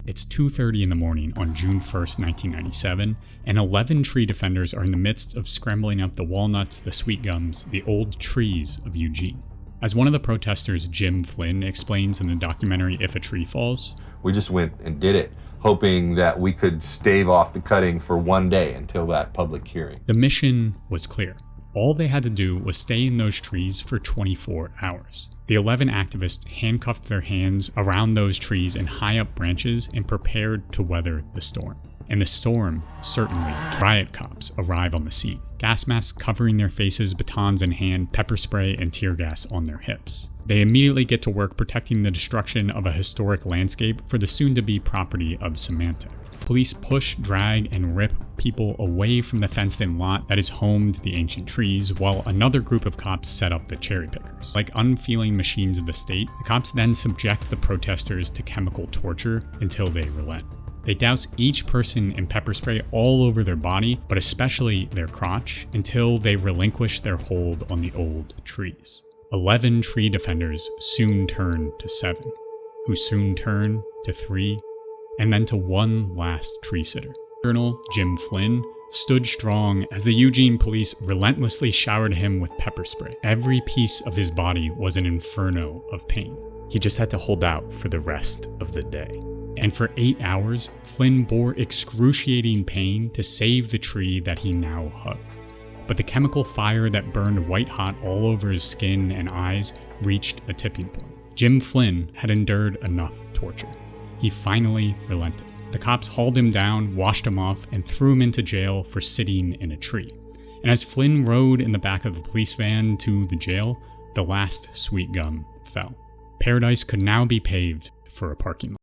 It's 2:30 in the morning on June 1st, 1997, and 11 tree defenders are in the midst of scrambling up the walnuts, the sweet gums, the old trees of Eugene. As one of the protesters, Jim Flynn, explains in the documentary If a Tree Falls, "We just went and did it, hoping that we could stave off the cutting for one day until that public hearing." The mission was clear. All they had to do was stay in those trees for 24 hours. The 11 activists handcuffed their hands around those trees in high-up branches and prepared to weather the storm. And the storm, certainly, riot cops arrive on the scene. Gas masks covering their faces, batons in hand, pepper spray and tear gas on their hips. They immediately get to work protecting the destruction of a historic landscape for the soon-to-be property of Symantec. Police push, drag, and rip people away from the fenced-in lot that is home to the ancient trees, while another group of cops set up the cherry pickers. Like unfeeling machines of the state, the cops then subject the protesters to chemical torture until they relent. They douse each person in pepper spray all over their body, but especially their crotch, until they relinquish their hold on the old trees. 11 tree defenders soon turn to 7, who soon turn to 3, and then to one last tree sitter. Colonel Jim Flynn stood strong as the Eugene police relentlessly showered him with pepper spray. Every piece of his body was an inferno of pain. He just had to hold out for the rest of the day. And for 8 hours, Flynn bore excruciating pain to save the tree that he now hugged. But the chemical fire that burned white hot all over his skin and eyes reached a tipping point. Jim Flynn had endured enough torture. He finally relented. The cops hauled him down, washed him off, and threw him into jail for sitting in a tree. And as Flynn rode in the back of the police van to the jail, the last sweet gum fell. Paradise could now be paved for a parking lot.